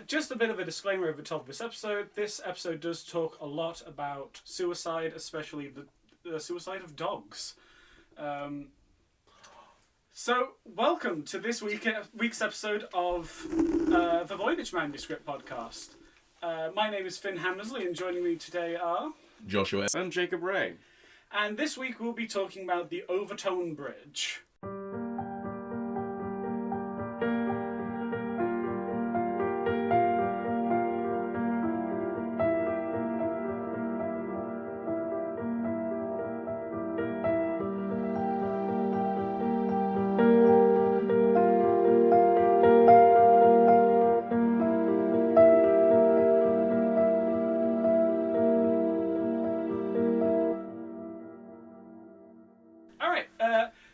Just a bit of a disclaimer over the top of this episode. This episode does talk a lot about suicide, especially the suicide of dogs. So, welcome to this week's episode of the Voynich Manuscript podcast. My name is Finn Hammersley, and joining me today are... Joshua. And Jacob Ray. And this week we'll be talking about the Overtoun Bridge.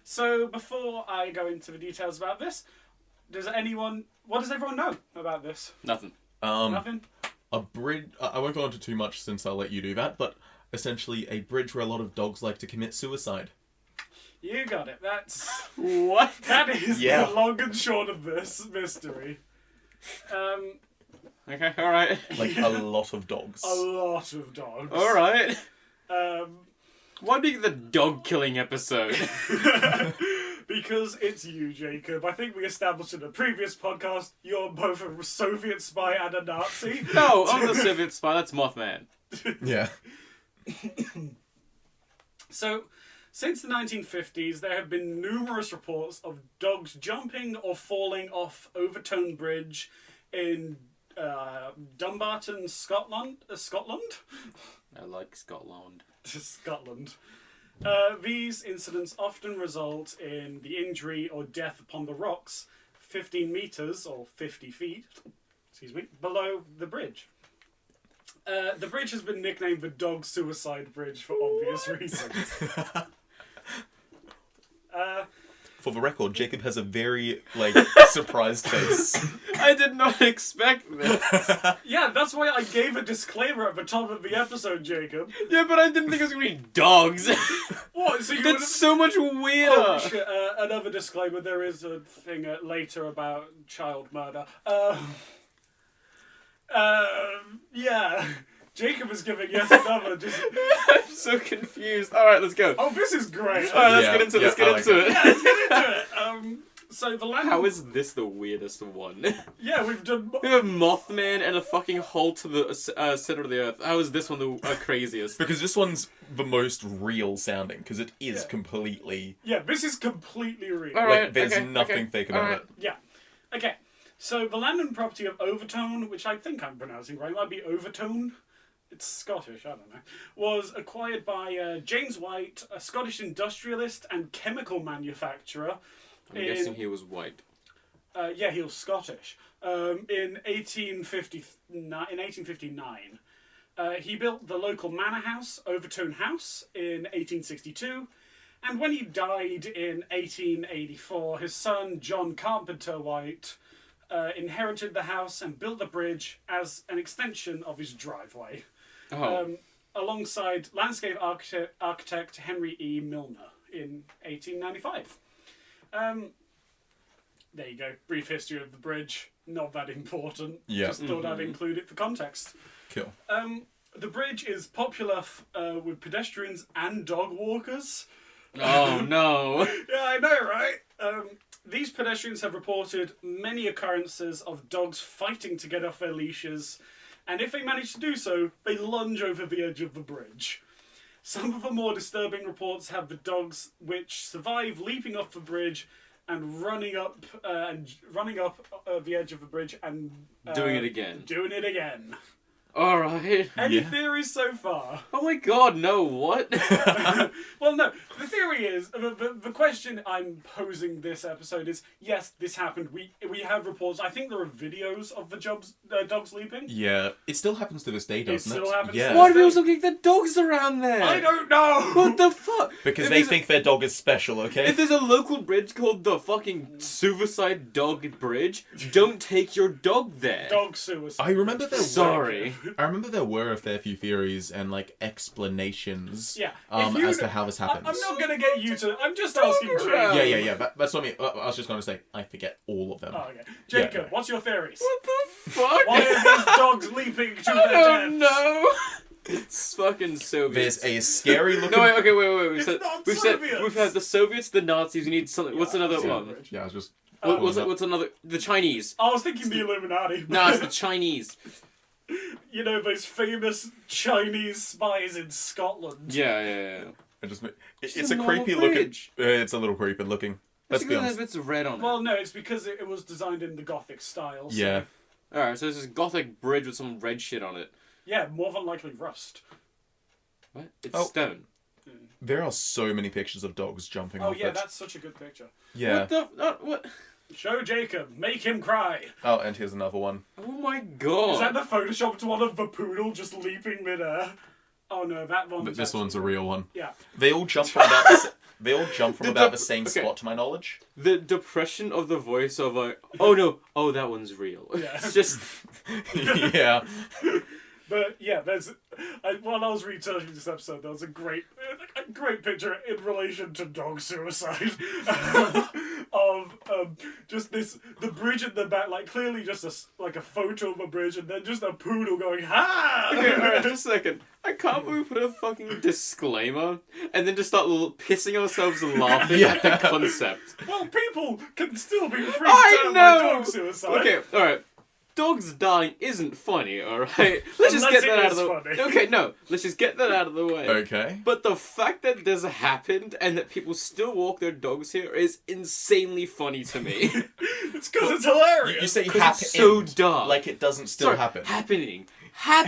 So before I go into the details about this, what does everyone know about this? Nothing. Nothing? A bridge... I won't go into too much since I'll let you do that, but essentially a bridge where a lot of dogs like to commit suicide. You got it. That's... What? That is Yeah. the long and short of this mystery. Okay, alright. Like, a lot of dogs. A lot of dogs. Alright. Why be the dog-killing episode? Because it's you, Jacob. I think we established in a previous podcast you're both a Soviet spy and a Nazi. No, I'm the Soviet spy. That's Mothman. Yeah. So, since the 1950s, there have been numerous reports of dogs jumping or falling off Overtoun Bridge in Dumbarton, Scotland. I like Scotland. Scotland. These incidents often result in the injury or death upon the rocks 15 metres, or 50 feet, below the bridge. The bridge has been nicknamed the Dog Suicide Bridge for obvious reasons. For the record, Jacob has a very, surprised face. I did not expect this. Yeah, that's why I gave a disclaimer at the top of the episode, Jacob. Yeah, but I didn't think it was going to be dogs. What? So you That's so much weirder. Oh, shit. Another disclaimer, there is a thing later about child murder. Yeah. Jacob is giving yet another I'm so confused. Alright, let's go. Oh, this is great. Alright, let's Yeah, get into it. Let's yeah, get I into like it. Yeah, let's get into it. So the land... How is this the weirdest one? Yeah, we've done... We have Mothman and a fucking hole to the center of the earth. How is this one the craziest? Because this one's the most real sounding, because it is completely... Yeah, this is completely real. Alright, there's okay, nothing okay, fake about alright. it. Yeah. Okay. So the land and property of Overtoun, which I think I'm pronouncing right, might be Overtoun. It's Scottish, I don't know. Was acquired by James White, a Scottish industrialist and chemical manufacturer. I'm guessing he was white. Yeah, he was Scottish. In 1859. He built the local manor house, Overtoun House, in 1862. And when he died in 1884, his son, John Carpenter White, inherited the house and built the bridge as an extension of his driveway. Alongside landscape architect Henry E. Milner in 1895. There you go. Brief history of the bridge. Not that important. Yeah. Just thought I'd include it for context. Cool. The bridge is popular with pedestrians and dog walkers. Oh no. Yeah, I know, right? These pedestrians have reported many occurrences of dogs fighting to get off their leashes, and if they manage to do so, they lunge over the edge of the bridge. Some of the more disturbing reports have the dogs which survive leaping off the bridge and running up the edge of the bridge and Doing it again. Alright. Any theories so far? Oh my god, no, what? Well, no. The theory is, the question I'm posing this episode is, yes, this happened. We have reports. I think there are videos of the dogs leaping. Yeah. It still happens to this day, doesn't it? still happens to Yeah. this Why do people still kick the dogs around there? I don't know! What the fuck? Because If they there's think their dog is special, okay? If there's a local bridge called the fucking Suicide Dog Bridge, don't take your dog there. Dog suicide. I remember there Sorry. I remember there were a fair few theories and like explanations Yeah. as to how this happens. I'm not gonna get you to. I'm just asking Jacob. Yeah. That's what I mean. I was just going to say I forget all of them. Oh, okay. Jacob, Yeah. what's your theories? What the fuck? Why are these dogs leaping to I their don't deaths? know. It's fucking Soviets. There's a scary looking. No, wait. It's not We've Soviets. had the Soviets, the Nazis. We need something. What's another Overtoun one? Bridge. Yeah, I was just. What's another? The Chinese. I was thinking the Illuminati. No, it's the Chinese. You know, those famous Chinese spies in Scotland. Yeah. I just. It's It's a a normal creepy looking. bridge. It's a little creepy looking. Let's be It has honest. bits of red on it. Well, no, it's because it was designed in the Gothic style. So, Yeah. Alright, so there's this gothic bridge with some red shit on it. Yeah, more than likely rust. What? It's Oh. stone. There are so many pictures of dogs jumping Oh off yeah, it. that's such a good picture. Yeah. What the? What? Show Jacob, make him cry. Oh, and here's another one. Oh my god. Is that the photoshopped one of the poodle just leaping midair? Oh no, that one. This one's a real one. Yeah. They all jump from about the, they all jump from about the same okay. spot, to my knowledge. The depression of the voice of like, oh no, oh that one's real. Yeah. It's just Yeah. But yeah, while I was researching this episode, there was a great picture in relation to dog suicide of just the bridge at the back, like clearly just a photo of a bridge, and then just a poodle going ha. okay. Alright, just a second. I can't believe we put a fucking disclaimer and then just start pissing ourselves laughing at the concept. Well, people can still be freaked I out know! by dog suicide. Okay, alright. Dogs dying isn't funny, alright? Let's just Unless get that it out of is the funny. Okay, no. Let's just get that out of the way. Okay. But the fact that this happened and that people still walk their dogs here is insanely funny to me. It's because it's hilarious. You say 'Cause happened, it's so dark. like it doesn't still Sorry, happen. Happening. How?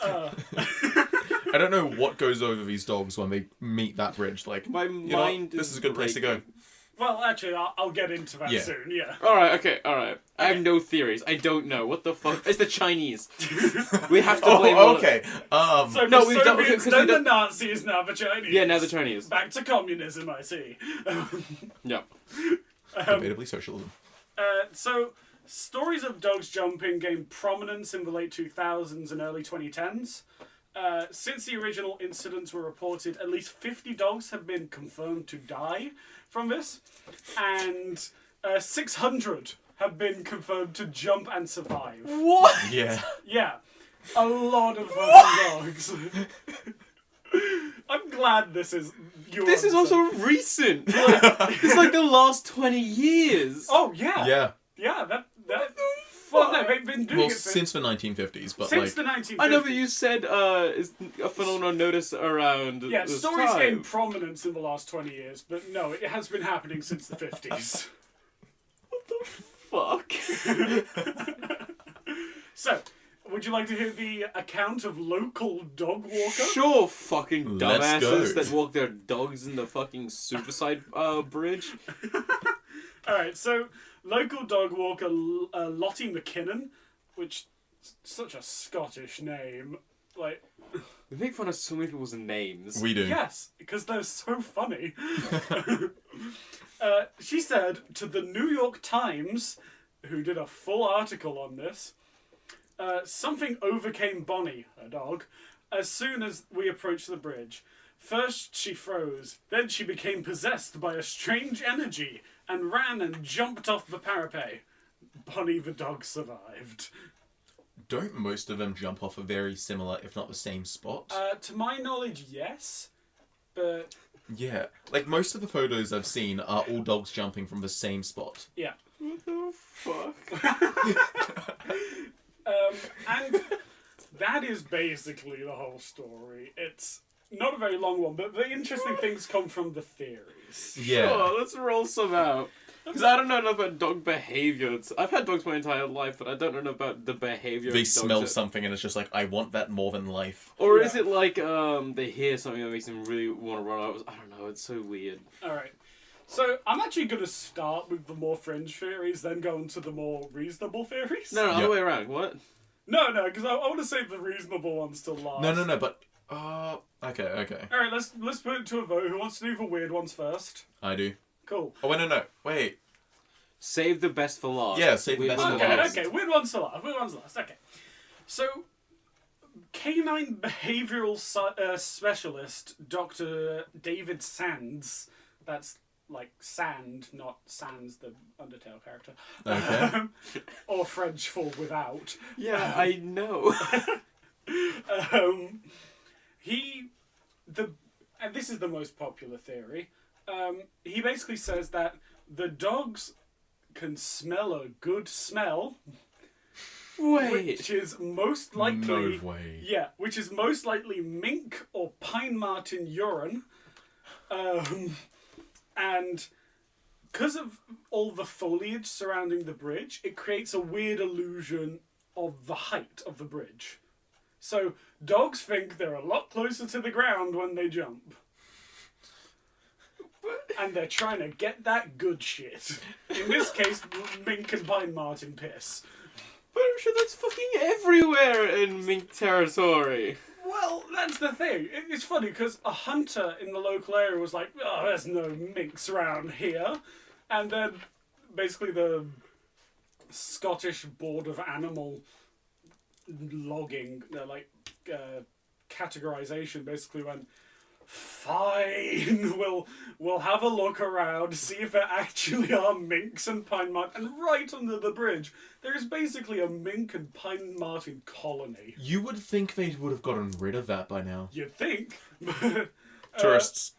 I don't know what goes over these dogs when they meet that bridge. Like, My you know what? mind This is a good place to go. breaking. Well, actually, I'll get into that Yeah. soon. Yeah. Alright, okay, alright. I have no theories. I don't know. What the fuck? It's the Chinese. We have to blame Oh, okay. So No, the we've done- Soviets, because then we've the done- Nazis, now the Chinese. Yeah, now the Chinese. Back to communism, I see. Yeah. Debatably socialism. So, stories of dogs jumping gained prominence in the late 2000s and early 2010s. Since the original incidents were reported, at least 50 dogs have been confirmed to die from this, and 600 have been confirmed to jump and survive. What? Yeah. Yeah, a lot of fucking dogs. I'm glad this is your This is answer. also recent. Like, it's like the last 20 years. Oh yeah, Yeah. yeah. That. Fuck. Well, no, they've been doing Well, it for, since the 1950s, but since like, the 1950s. I know, but you said is a phenomenon noticed around Yeah, this stories time. gained prominence in the last 20 years, but no, it has been happening since the 50s. Fuck. So, would you like to hear the account of local dog walker? Sure, fucking Let's dumbasses go. that walk their dogs in the fucking suicide bridge. Alright, so local dog walker Lottie McKinnon, which is such a Scottish name. Like, We make fun of so many people's names. we do. yes, because they're so funny. She said to the New York Times, who did a full article on this, something overcame Bonnie, her dog, as soon as we approached the bridge. First she froze, then she became possessed by a strange energy and ran and jumped off the parapet. Bonnie the dog survived. Don't most of them jump off a very similar, if not the same spot? To my knowledge, yes, but Yeah. Like, most of the photos I've seen are all dogs jumping from the same spot. yeah. What the fuck? And that is basically the whole story. It's not a very long one, but the interesting things come from the theories. Yeah. Sure, let's roll some out. Because I don't know enough about dog behavior. I've had dogs my entire life, but I don't know enough about the behavior They of dogs. smell something and it's just like, I want that more than life. Or Yeah. is it like they hear something that makes them really want to run out? I don't know, it's so weird. Alright. So, I'm actually going to start with the more fringe theories, then go into the more reasonable theories. No, other Yep. way around. What? No, because I want to save the reasonable ones till last. No, but... okay. Alright, let's put it to a vote. Who wants to do the weird ones first? I do. Cool. Oh, wait, no. Wait. Save the best for last. Yeah, save the Weird best for ones last. Okay, weird ones to last. Weird ones to last. Okay. So, canine behavioural specialist Dr. David Sands. That's like sand, not Sans, the Undertale character. Okay. Or French for without. Yeah, I know. And this is the most popular theory. He basically says that the dogs can smell a good smell, Wait. which is most likely No way. yeah, which is most likely mink or pine marten urine, and because of all the foliage surrounding the bridge, it creates a weird illusion of the height of the bridge. So dogs think they're a lot closer to the ground when they jump. And they're trying to get that good shit. In this case, mink and pine marten piss. But I'm sure that's fucking everywhere in mink territory. Well, that's the thing. It's funny because a hunter in the local area was like, "Oh, there's no minks around here," and then basically the Scottish Board of Animal Logging, categorization, basically went, "Fine, we'll have a look around, see if there actually are minks and pine marten." And right under the bridge, there is basically a mink and pine marten colony. You would think they would have gotten rid of that by now. You'd think. But, Tourists.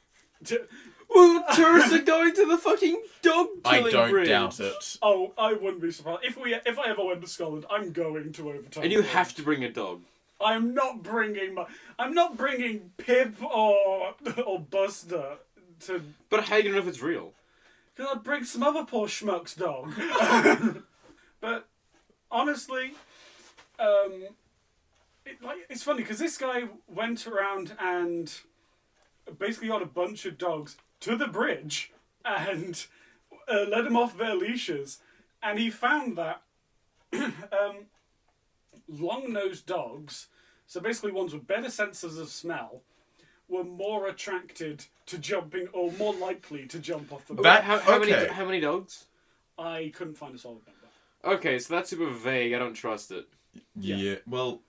Well, tourists are going to the fucking dog I killing don't bridge. doubt it. Oh, I wouldn't be surprised. If I ever went to Scotland, I'm going to Overtoun. And you have to bring a dog. I'm not bringing Pip or Buster to. But how do you know if it's real? Because I'd bring some other poor schmuck's dog. But honestly, it's funny because this guy went around and basically got a bunch of dogs to the bridge and let them off their leashes, and he found that long-nosed dogs, so basically ones with better senses of smell, were more attracted to jumping, or more likely to jump off the bridge. That- How many dogs? I couldn't find a solid number. Okay, so that's super vague. I don't trust it. Yeah. Well,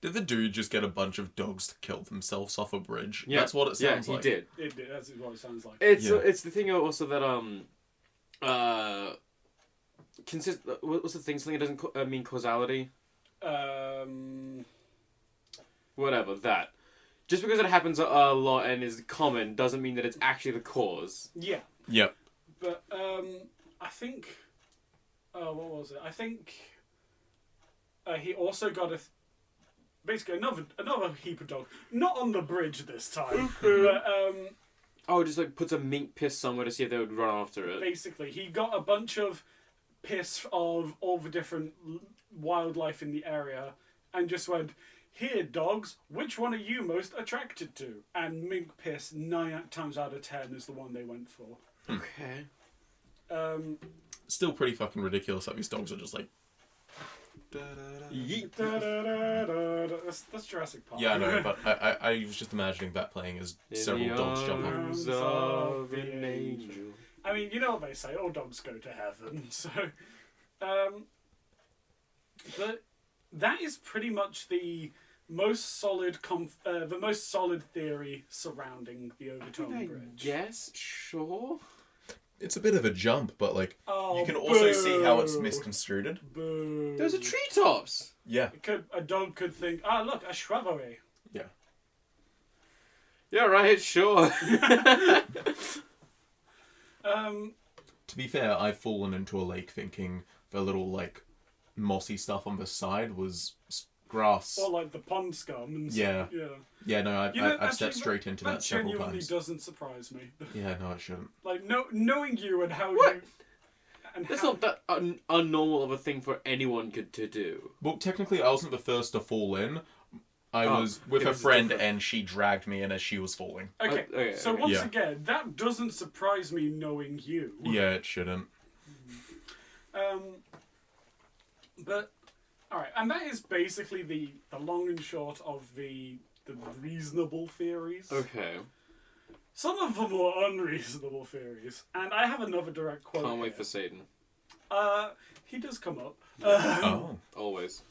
did the dude just get a bunch of dogs to kill themselves off a bridge? Yeah. That's what it sounds yeah, like. he did. That's what it sounds like. It's the thing also that what's the thing? Something that doesn't mean causality. Whatever that. Just because it happens a lot and is common doesn't mean that it's actually the cause. Yeah. Yep. But I think. What was it? I think he also got basically another heap of dogs. Not on the bridge this time, but Oh, just like puts a mink piss somewhere to see if they would run after it. basically he got a bunch of piss of all the different wildlife in the area, and just went, "Here, dogs, which one are you most attracted to?" And mink piss 9 times out of 10 is the one they went for. Okay. Still pretty fucking ridiculous that these dogs are just like. Yeet. That's Jurassic Park. Yeah, I know, but I was just imagining that playing as several dogs jump off. Arms of an angel. I mean, you know what they say, all dogs go to heaven, so... but that is pretty much the most solid theory surrounding the Overtoun Bridge. Yes, sure. It's a bit of a jump, but like Oh, you can also see how it's boo. misconstrued. Boo. There's a treetops. Yeah. A dog could think, look, a shrubbery. Yeah. Yeah, right, sure. To be fair, I've fallen into a lake thinking the little like mossy stuff on the side was grass. Or like the pond scum and Yeah. stuff. Yeah. Yeah, no, I've Actually, stepped straight into that several genuinely times. doesn't surprise me. Yeah, no, it shouldn't. Like, knowing you and how What? you... And That's how, not that unnormal of a thing for anyone to do. Well, technically, I wasn't the first to fall in. I Oh, was with it a was friend, different. and she dragged me in as she was falling. Okay, Okay, so okay. once Yeah. again, that doesn't surprise me knowing you. Yeah, it shouldn't. But, alright, and that is basically the long and short of the reasonable theories. Okay. Some of them were unreasonable theories. And I have another direct quote Can't wait here. for Satan. He does come up. Oh. Always.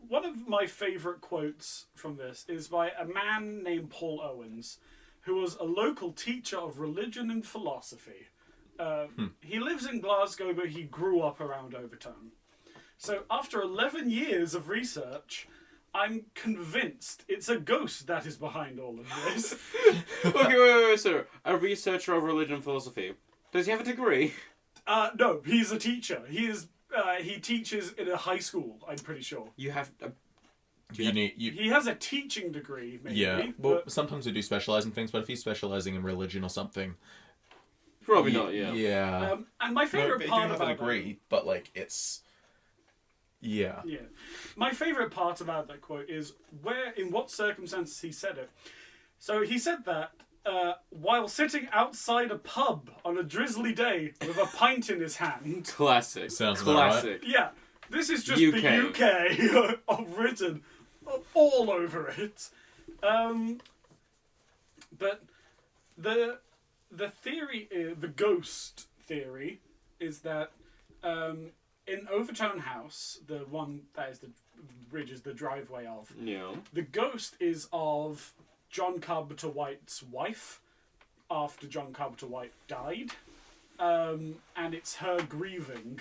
One of my favourite quotes from this is by a man named Paul Owens, who was a local teacher of religion and philosophy. He lives in Glasgow, but he grew up around Overtoun. So after 11 years of research, I'm convinced it's a ghost that is behind all of this. Okay, wait, sir. A researcher of religion and philosophy. Does he have a degree? No, he's a teacher. He teaches in a high school, I'm pretty sure. You have... He has a teaching degree, maybe. Yeah, well, sometimes we do specialise in things, but if he's specialising in religion or something... Probably not, yeah. Yeah. And my favourite part have about an degree, but, like, it's... Yeah. Yeah. My favourite part about that quote is in what circumstances he said it. So he said that while sitting outside a pub on a drizzly day with a pint in his hand. Classic. Sounds about Classic. Yeah. This is just UK. the UK written all over it. But the theory, the ghost theory, is that in Overtoun House, the one that is the bridge is the driveway of, Yeah. the ghost is of John Carpenter White's wife after John Carpenter White died, and it's her grieving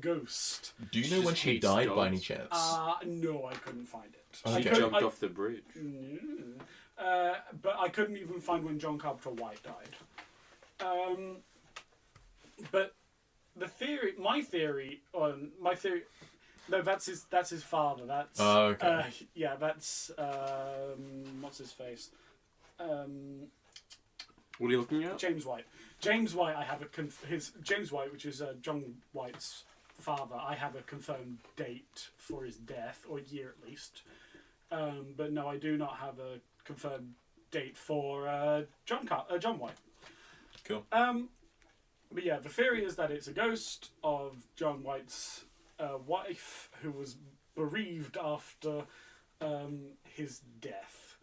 ghost. Do you know She when just she hates died by dogs. any chance? No, I couldn't find it. Okay. She I jumped off the bridge. But I couldn't even find when John Carpenter White died. But my theory, no, that's his father. That's okay. yeah, that's what's his face? What are you looking at? James White. James White. I have James White, which is John White's father. I have a confirmed date for his death, or year at least. But no, I do not have a confirmed date for John White. Cool. But yeah, the theory is that it's a ghost of John White's wife who was bereaved after his death,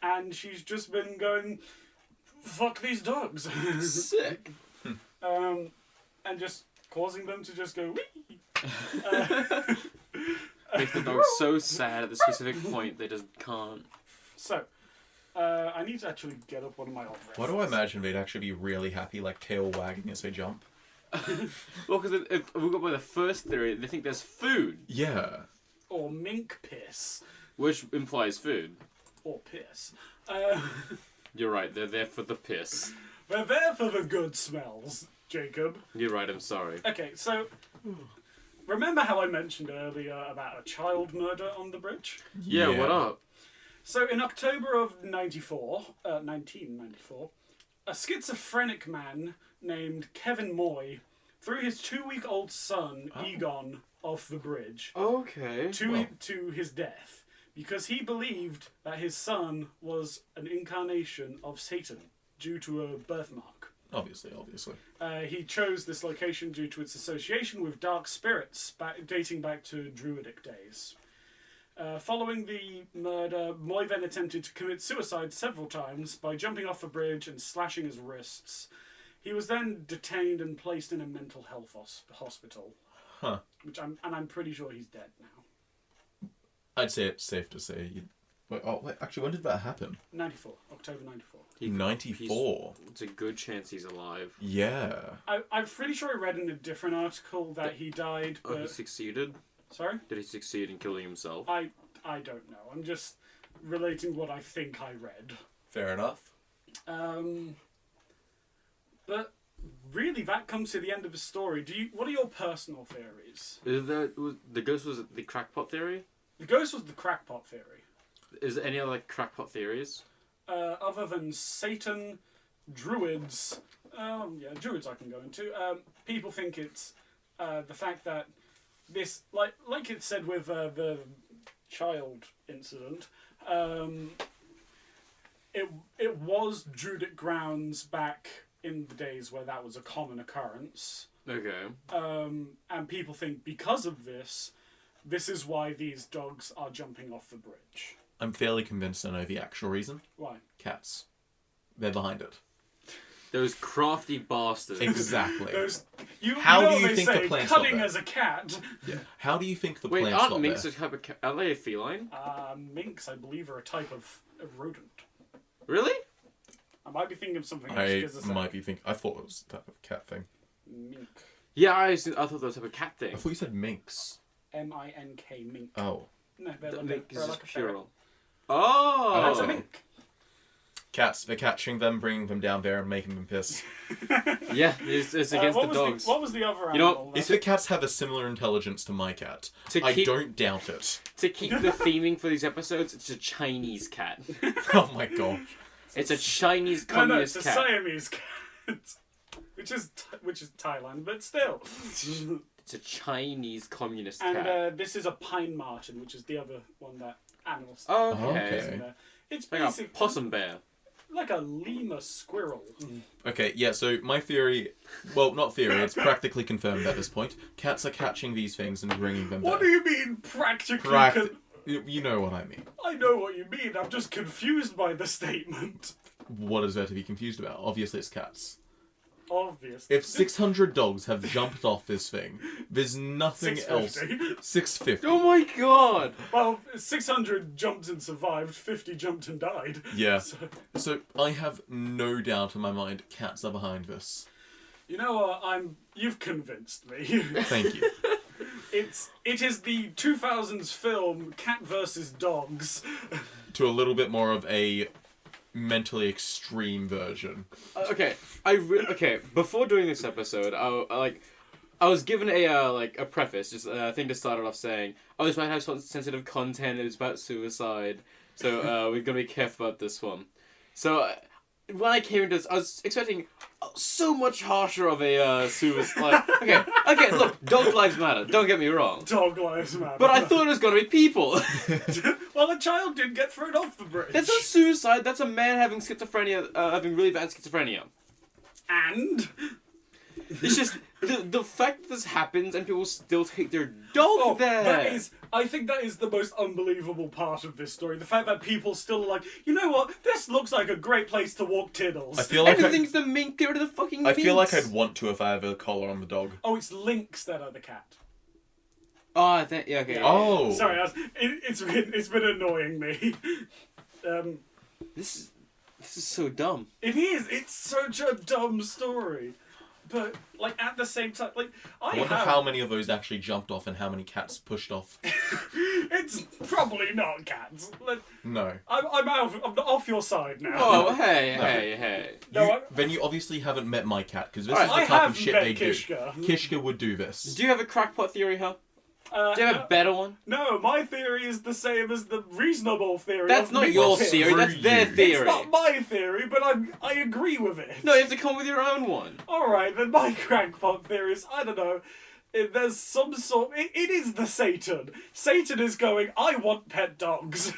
and she's just been going, "Fuck these dogs," Sick. and just causing them to just go. Wee! Makes the dog so sad at the specific point they just can't. So, I need to actually get up one of my old Why do I imagine they'd actually be really happy, like tail wagging as they jump? Well, because if we go by the first theory, they think there's food, Yeah. Or mink piss. which implies food. Or piss. You're right, they're there for the piss. We're there for the good smells, Jacob. You're right, I'm sorry. Okay, so remember how I mentioned earlier about a child murder on the bridge? Yeah, what up? So in October of 1994, a schizophrenic man named Kevin Moy threw his 2-week-old son, Egon, off the bridge Okay. to his death because he believed that his son was an incarnation of Satan due to a birthmark. Obviously. He chose this location due to its association with dark spirits dating back to Druidic days. Following the murder, Moy then attempted to commit suicide several times by jumping off a bridge and slashing his wrists. He was then detained and placed in a mental health hospital. Huh. I'm pretty sure he's dead now. I'd say it's safe to say. Wait, actually, when did that happen? October 94. 94. It's a good chance he's alive. Yeah. I'm pretty sure I read in a different article that he died, Oh, he but... succeeded? Sorry? Did he succeed in killing himself? I don't know. I'm just relating what I think I read. Fair enough. But really, that comes to the end of the story. What are your personal theories? The ghost was the crackpot theory? The ghost was the crackpot theory. Is there any other crackpot theories? Other than Satan, druids, druids I can go into. People think it's the fact that this, like it said with the child incident, it was Druidic grounds back in the days where that was a common occurrence. Okay. And people think because of this is why these dogs are jumping off the bridge. I'm fairly convinced I know the actual reason. Why? Cats. They're behind it. Those crafty bastards. Exactly. How do know you they think the say, plants got cutting there? as a cat. Yeah. How do you think the Wait, plants aren't got minks there? a type of cat? Are they a feline? Minks, I believe, are a type of rodent. Really? I might be thinking of something else. I Just a might be thinking. I thought it was a type of cat thing. Mink. Yeah, I thought that was a type of cat I thing. thought you said minks. M-I-N-K, mink. Oh. No, they're The like mink they're is like just a ferret. plural. Oh! That's a mink. Cats. They're catching them, bringing them down there, and making them piss. Yeah, it's against the dogs. What was the other You know animal? If the cats have a similar intelligence to my cat, I don't doubt it. To keep the theming for these episodes, it's a Chinese cat. Oh my god. It's a Chinese no, communist it's a cat. Siamese cat. Which is Thailand, but still. It's a Chinese communist And cat. this is a pine marten, which is the other one that animals. Okay. Okay. It's Like a basically possum bear. like a lemur squirrel. Okay, yeah, so my theory... Well, not theory, it's practically confirmed at this point. Cats are catching these things and bringing them What down. do you mean practically? You know what I mean. I know what you mean. I'm just confused by the statement. What is there to be confused about? Obviously it's cats. Obviously. If 600 dogs have jumped off this thing, there's nothing else... 650. 650. Oh my god! Well, 600 jumped and survived, 50 jumped and died. Yeah. So, So I have no doubt in my mind cats are behind this. you know what? You've convinced me. Thank you. It is the 2000s film Cat vs. Dogs. To a little bit more of a mentally extreme version. Okay, okay. Before doing this episode, I was given a preface, just a thing to start it off saying, "Oh, this might have some sensitive content. It's about suicide, so we're gonna be careful about this one." So when I came into this, I was expecting so much harsher of a suicide. Okay, look, dog lives matter. Don't get me wrong. Dog lives matter. But I thought it was gonna be people. Well, a child did get thrown off the bridge. That's not suicide. That's a man having schizophrenia, having really bad schizophrenia. And? It's just the fact that this happens and people still take their dog there. I think that is the most unbelievable part of this story. The fact that people still are like, you know what? This looks like a great place to walk Tiddles. I feel like Everything's the mink. Get rid of the fucking I feel like minks. I'd want to if I have a collar on the dog. Oh, it's Lynx that are the cat. Oh, I think yeah, okay. Oh. Sorry, it's been annoying me. This is so dumb. It is. It's such a dumb story. But, like, at the same time, like, I wonder how many of those actually jumped off and how many cats pushed off. It's probably not cats. Like, No. I'm off your side now. Oh, hey. No, Then you obviously haven't met my cat, because this Alright, is the I type have of shit met they Kishka. do. Kishka would do this. Do you have a crackpot theory, huh? Do you have a better one? No, my theory is the same as the reasonable theory. That's of not Nick your Pitt. theory. That's Screw their you. It's theory. not my theory, but I agree with it. No, you have to come up with your own one. Alright, then my crackpot theory is, I don't know, there's some sort... It is the Satan. Satan is going, I want pet dogs.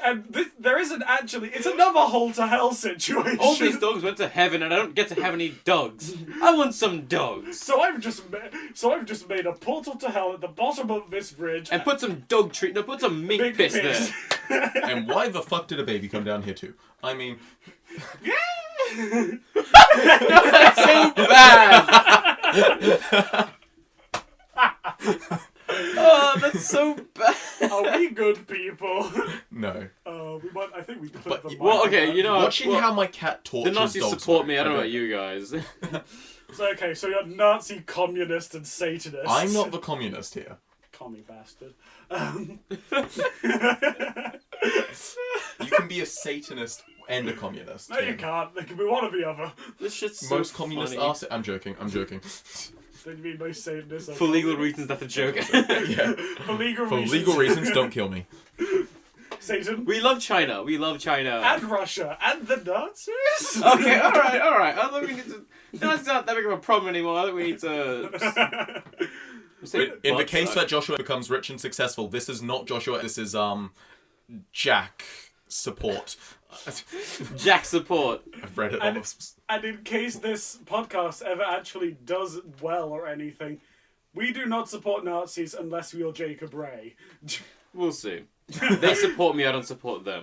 And there isn't actually... It's another hole to hell situation. All these dogs went to heaven, and I don't get to have any dogs. I want some dogs. So I've just made a portal to hell at the bottom of this bridge. And put some dog treat. No, put some mink Big piss piss. there. And why the fuck did a baby come down here too? I mean... That's so bad. Oh, that's so bad. Are we good people? No. We might. I think we clip But the mic. Well, okay, you know, Watching how my cat the tortures Nazis dogs... support me. I don't know okay. about you guys. So okay, so you're Nazi, communist, and Satanist. I'm not the communist here. Commie bastard. You can be a Satanist and a communist. No, you can't. There can be one or the other. This shit's so Most communists funny. are... I'm joking. Then you mean most Satanists? For legal reasons, that's a joke. Yeah. For legal For reasons. legal reasons, don't kill me. Satan. We love China. We love China. And Russia. And the Nazis. Okay, alright. I think we need to... That's not that big of a problem anymore. I think we need to... In the case that Joshua becomes rich and successful, this is not Joshua, this is, Jack support. Jack support. I've read it And- on... And in case this podcast ever actually does well or anything, we do not support Nazis unless we are Jacob Ray. We'll see. They support me, I don't support them.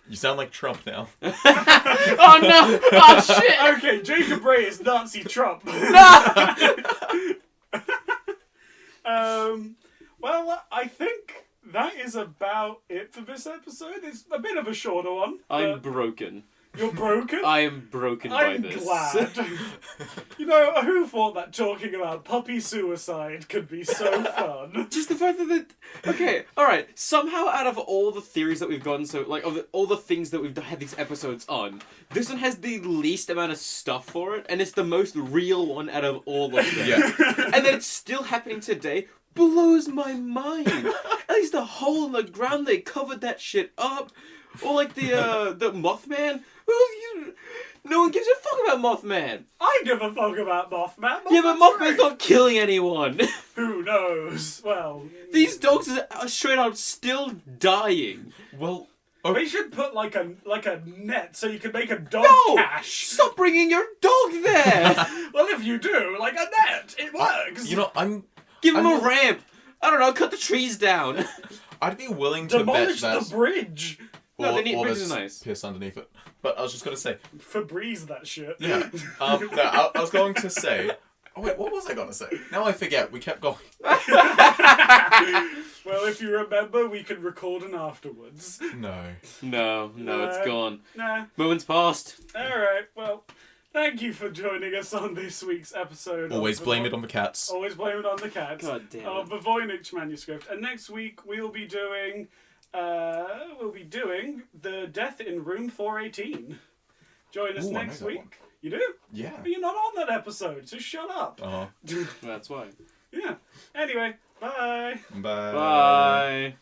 You sound like Trump now. Oh no! Oh shit! Okay, Jacob Ray is Nazi Trump. Well, I think that is about it for this episode. It's a bit of a shorter one. I'm broken. You're broken? I am broken by I'm this. glad. You know, who thought that talking about puppy suicide could be so fun? Just the fact that okay, alright, somehow out of all the theories that we've gotten, so, like, all the things that we've had these episodes on, this one has the least amount of stuff for it, and it's the most real one out of all of them. Yeah. And then it's still happening today blows my mind. At least the hole in the ground, they covered that shit up. Or like the Mothman. No one gives a fuck about Mothman. I give a fuck about Mothman. Yeah, but Mothman's not killing anyone. Who knows? Well, these dogs are straight up still dying. Well, we should put like a net so you can make a dog No! cache. Stop bringing your dog there. Well, if you do, like a net, it works. you know, Give him I'm- a ramp. I don't know, cut the trees down. I'd be willing to Demolish bet that. the bridge. No, the neat bridge there's is nice. piss underneath it. But I was just gonna say, Febreze that shit. yeah. No, I was going to say. Oh wait, what was I gonna say? Now I forget. We kept going. Well, if you remember, we can record an afterwards. No. No, it's gone. Nah. Moment's past. Alright, well, thank you for joining us on this week's episode. Always of blame it on the cats. Always blame it on the cats. God damn Of it. the Voynich Manuscript. And next week we'll be doing the Death in Room 418. Join us Ooh, I know next that week. one. You do? Yeah. But you're not on that episode, so shut up. That's why. Yeah. Anyway, bye. Bye. Bye.